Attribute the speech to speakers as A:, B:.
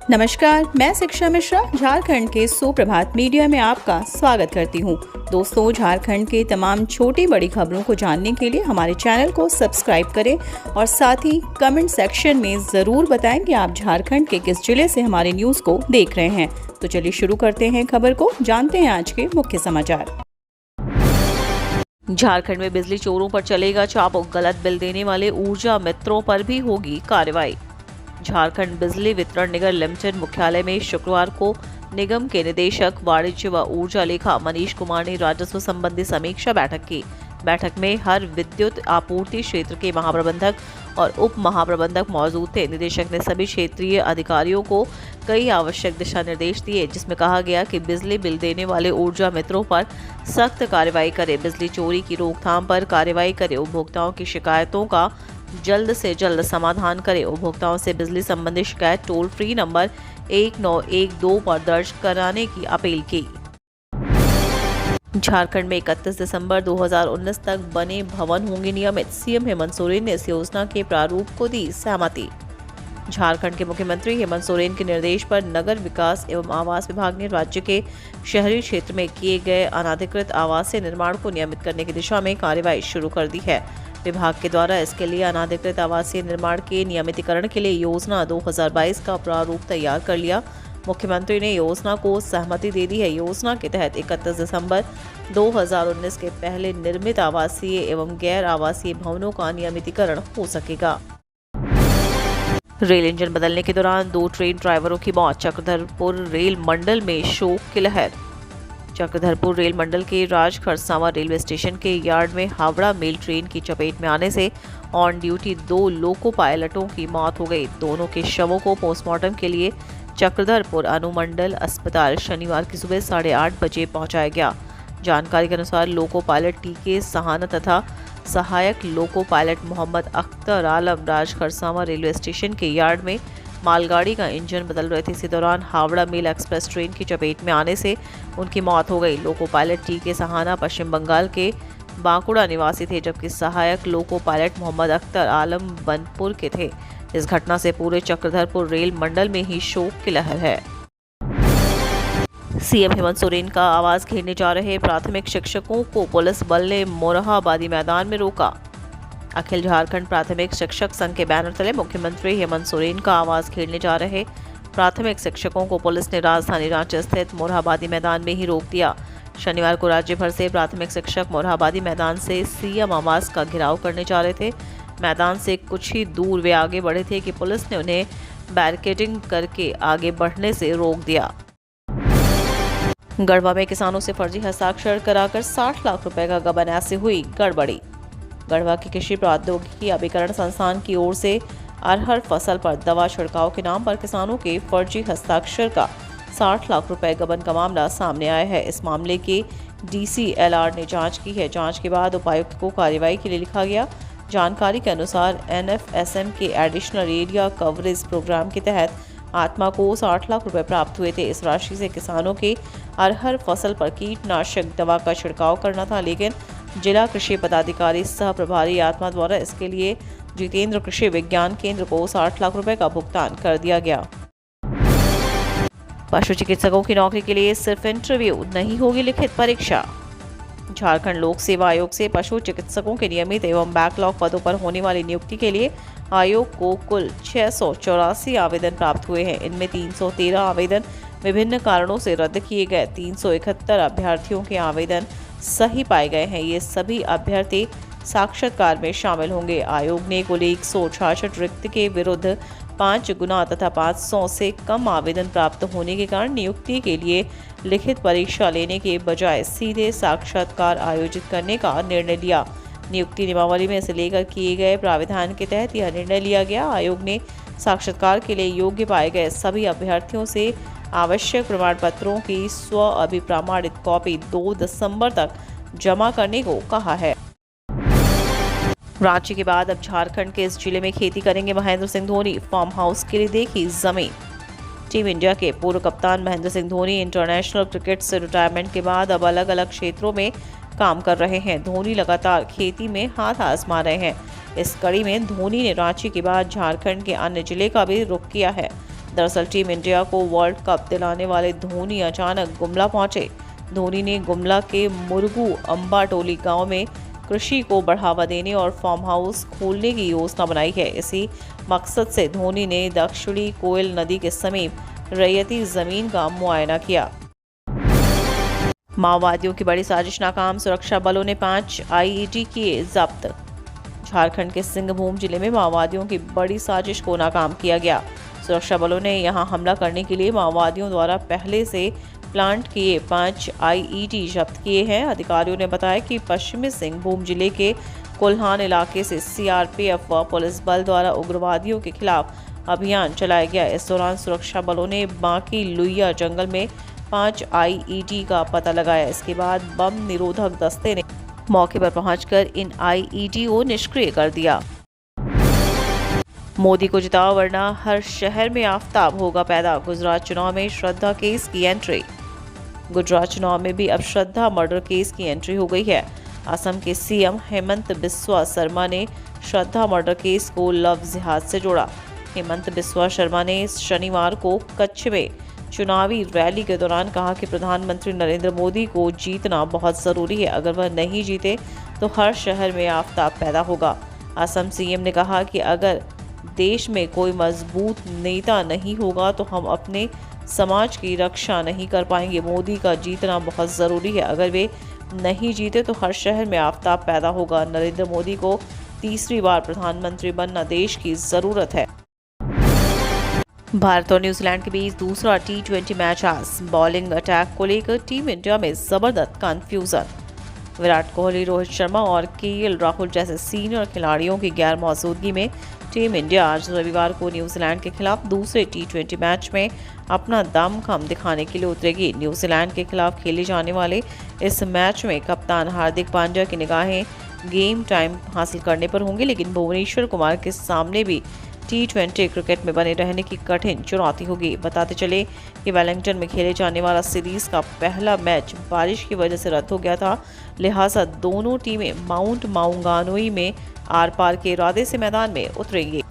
A: नमस्कार, मैं शिक्षा मिश्रा झारखंड के सुप्रभात मीडिया में आपका स्वागत करती हूँ। दोस्तों, झारखंड के तमाम छोटी बड़ी खबरों को जानने के लिए हमारे चैनल को सब्सक्राइब करें और साथ ही कमेंट सेक्शन में ज़रूर बताएं कि आप झारखंड के किस जिले से हमारे न्यूज़ को देख रहे हैं। तो चलिए शुरू करते हैं खबर को, जानते हैं आज के मुख्य समाचार। झारखंड में बिजली चोरों पर चलेगा छापा, गलत बिल देने वाले ऊर्जा मित्रों पर भी होगी कार्रवाई। झारखंड बिजली वितरण निगम लिमिटेड मुख्यालय में शुक्रवार को निगम के निदेशक वाणिज्य व ऊर्जा लेखा मनीष कुमार ने राजस्व संबंधी समीक्षा बैठक की। बैठक में हर विद्युत आपूर्ति क्षेत्र के महाप्रबंधक और उप महाप्रबंधक मौजूद थे। निदेशक ने सभी क्षेत्रीय अधिकारियों को कई आवश्यक दिशा निर्देश दिए, जिसमें कहा गया कि बिजली बिल देने वाले ऊर्जा मित्रों पर सख्त कार्रवाई करे, बिजली चोरी की रोकथाम पर कार्रवाई करे, उपभोक्ताओं की शिकायतों का जल्द से जल्द समाधान करें। उपभोक्ताओं से बिजली संबंधी शिकायत टोल फ्री नंबर 1912 पर दर्ज कराने की अपील की। झारखंड में 31 दिसंबर 2019 तक बने भवन होंगे नियमित, सीएम हेमंत सोरेन ने इस योजना के प्रारूप को दी सहमति। झारखंड के मुख्यमंत्री हेमंत सोरेन के निर्देश पर नगर विकास एवं आवास विभाग ने राज्य के शहरी क्षेत्र में किए गए अनाधिकृत आवासीय निर्माण को नियमित करने की दिशा में कार्यवाही शुरू कर दी है। विभाग के द्वारा इसके लिए अनाधिकृत आवासीय निर्माण के नियमितीकरण के लिए योजना 2022 का प्रारूप तैयार कर लिया। मुख्यमंत्री ने योजना को सहमति दे दी है। योजना के तहत 31 दिसंबर 2019 के पहले निर्मित आवासीय एवं गैर आवासीय भवनों का नियमितीकरण हो सकेगा। रेल इंजन बदलने के दौरान 2 ट्रेन ड्राइवरों की मौत, चक्रधरपुर रेल मंडल में शोक की लहर। चक्रधरपुर रेल मंडल के राजखरसावा रेलवे स्टेशन के यार्ड में हावड़ा मेल ट्रेन की चपेट में आने से ऑन ड्यूटी 2 लोको पायलटों की मौत हो गई। दोनों के शवों को पोस्टमार्टम के लिए चक्रधरपुर अनुमंडल अस्पताल शनिवार की सुबह 8:30 बजे पहुंचाया गया। जानकारी के अनुसार लोको पायलट टीके सहाना तथा सहायक लोको पायलट मोहम्मद अख्तर आलम राजखरसावा रेलवे स्टेशन के यार्ड में मालगाड़ी का इंजन बदल रहे थे। इसी दौरान हावड़ा मेल एक्सप्रेस ट्रेन की चपेट में आने से उनकी मौत हो गई। लोको पायलट टीके सहाना पश्चिम बंगाल के बांकुड़ा निवासी थे, जबकि सहायक लोको पायलट मोहम्मद अख्तर आलम बनपुर के थे। इस घटना से पूरे चक्रधरपुर रेल मंडल में ही शोक की लहर है। सीएम हेमंत सोरेन का आवास घेरने जा रहे प्राथमिक शिक्षकों को पुलिस बल ने मोरहाबादी मैदान में रोका। अखिल झारखंड प्राथमिक शिक्षक संघ के बैनर तले मुख्यमंत्री हेमंत सोरेन का आवास घेरने जा रहे प्राथमिक शिक्षकों को पुलिस ने राजधानी रांची स्थित मोरहाबादी मैदान में ही रोक दिया। शनिवार को राज्य भर से प्राथमिक शिक्षक मोरहाबादी मैदान से सीएम आवास का घेराव करने जा रहे थे। मैदान से कुछ ही दूर वे आगे बढ़े थे कि पुलिस ने उन्हें बैरिकेडिंग करके आगे बढ़ने से रोक दिया। गढ़वा में किसानों से फर्जी हस्ताक्षर कराकर 60 लाख रुपए का गबन, ऐसे हुई गड़बड़ी। गढ़वा के कृषि प्रौद्योगिकी अभिकरण संस्थान की ओर से अरहर फसल पर दवा छिड़काव के नाम पर किसानों के फर्जी हस्ताक्षर का 60 लाख रुपए गबन का मामला सामने आया है। इस मामले की DCLR ने जांच की है। जांच के बाद उपायुक्त को कार्रवाई के लिए लिखा गया। जानकारी के अनुसार NFSM के एडिशनल एरिया कवरेज प्रोग्राम के तहत आत्मा को 60 लाख रुपए प्राप्त हुए थे। इस राशि से किसानों के अरहर फसल पर कीटनाशक दवा का छिड़काव करना था, लेकिन जिला कृषि पदाधिकारी सह प्रभारी आत्मा द्वारा इसके लिए जितेंद्र कृषि विज्ञान केंद्र को 60 लाख रुपए का भुगतान कर दिया गया। पशु चिकित्सकों की नौकरी के लिए सिर्फ इंटरव्यू, नहीं होगी लिखित परीक्षा। झारखंड लोक सेवा आयोग से पशु चिकित्सकों के नियमित एवं बैकलॉग पदों पर होने वाली नियुक्ति के लिए आयोग को कुल 684 आवेदन प्राप्त हुए हैं। इनमें 313 आवेदन विभिन्न कारणों से रद्द किए गए। 371 अभ्यर्थियों के आवेदन सही पाए गए हैं। ये सभी अभ्यर्थी साक्षात्कार में शामिल होंगे। आयोग ने कुल 166 रिक्त के विरुद्ध 5 गुना तथा 500 से कम आवेदन प्राप्त होने के कारण नियुक्ति के लिए लिखित परीक्षा लेने के बजाय सीधे साक्षात्कार आयोजित करने का निर्णय लिया। नियुक्ति नियमावली में इसे लेकर किए गए प्राविधान के तहत यह निर्णय लिया गया। आयोग ने साक्षात्कार के लिए योग्य पाए गए सभी अभ्यर्थियों से आवश्यक प्रमाण पत्रों की स्व अभिप्रमाणित कॉपी 2 दिसंबर तक जमा करने को कहा है। रांची के बाद अब झारखंड के इस जिले में खेती करेंगे महेंद्र सिंह धोनी, फार्म हाउस के लिए देखी जमीन। टीम इंडिया के पूर्व कप्तान महेंद्र सिंह धोनी इंटरनेशनल क्रिकेट से रिटायरमेंट के बाद अब अलग अलग क्षेत्रों में काम कर रहे हैं। धोनी लगातार खेती में हाथ आजमा रहे हैं। इस कड़ी में धोनी ने रांची के बाद झारखंड के अन्य जिले का भी रुख किया है। दरअसल टीम इंडिया को वर्ल्ड कप दिलाने वाले धोनी अचानक गुमला पहुंचे। धोनी ने गुमला के मुरगू अंबाटोली गांव में कृषि को बढ़ावा देने और फार्म हाउस खोलने की योजना बनाई है। इसी मकसद से धोनी ने दक्षिणी कोयल नदी के समीप रैयती जमीन का मुआयना किया। माओवादियों की बड़ी साजिश नाकाम, सुरक्षा बलों ने 5 आईईडी किए जब्त। झारखंड के सिंहभूम जिले में माओवादियों की बड़ी साजिश को नाकाम किया गया। सुरक्षा बलों ने यहां हमला करने के लिए माओवादियों द्वारा पहले से प्लांट किए 5 आईईडी जब्त किए हैं। अधिकारियों ने बताया कि पश्चिमी सिंहभूम जिले के कोल्हान इलाके से सीआरपीएफ व पुलिस बल द्वारा उग्रवादियों के खिलाफ अभियान चलाया गया। इस दौरान सुरक्षा बलों ने बांकी लुइया जंगल में 5 आईईडी का पता लगाया। इसके बाद बम निरोधक दस्ते ने मौके पर पहुंचकर इन आईईडी को निष्क्रिय कर दिया। मोदी को जिताओ वरना हर शहर में आफताब होगा पैदा, गुजरात चुनाव में श्रद्धा केस की एंट्री। गुजरात चुनाव में भी अब श्रद्धा मर्डर केस की एंट्री हो गई है। असम के सीएम हेमंत बिस्वा शर्मा ने श्रद्धा मर्डर केस को लव जिहाद से जोड़ा। हेमंत बिस्वा शर्मा ने शनिवार को कच्छ में चुनावी रैली के दौरान कहा कि प्रधानमंत्री नरेंद्र मोदी को जीतना बहुत ज़रूरी है। अगर वह नहीं जीते तो हर शहर में आफताब पैदा होगा। असम सीएम ने कहा कि अगर देश में कोई मजबूत नेता नहीं होगा तो हम अपने समाज की रक्षा नहीं कर पाएंगे। मोदी का जीतना बहुत ज़रूरी है। अगर वे नहीं जीते तो हर शहर में आफताब पैदा होगा। नरेंद्र मोदी को तीसरी बार प्रधानमंत्री बनना देश की ज़रूरत है। भारत और न्यूजीलैंड के बीच दूसरा T20 मैच आज। बॉलिंग अटैक को लेकर टीम इंडिया में जबरदस्त कंफ्यूजन। विराट कोहली, रोहित शर्मा और केएल राहुल जैसे सीनियर खिलाड़ियों की गैर मौजूदगी में टीम इंडिया आज रविवार को न्यूजीलैंड के खिलाफ दूसरे T20 मैच में अपना दमखम दिखाने के लिए उतरेगी। न्यूजीलैंड के खिलाफ खेले जाने वाले इस मैच में कप्तान हार्दिक पांड्या की निगाहें गेम टाइम हासिल करने पर होंगी, लेकिन भुवनेश्वर कुमार के सामने भी T20 क्रिकेट में बने रहने की कठिन चुनौती होगी। बताते चले कि वेलिंगटन में खेले जाने वाला सीरीज का पहला मैच बारिश की वजह से रद्द हो गया था, लिहाजा दोनों टीमें माउंट माउंगानुई में आर पार के इरादे से मैदान में उतरेंगी।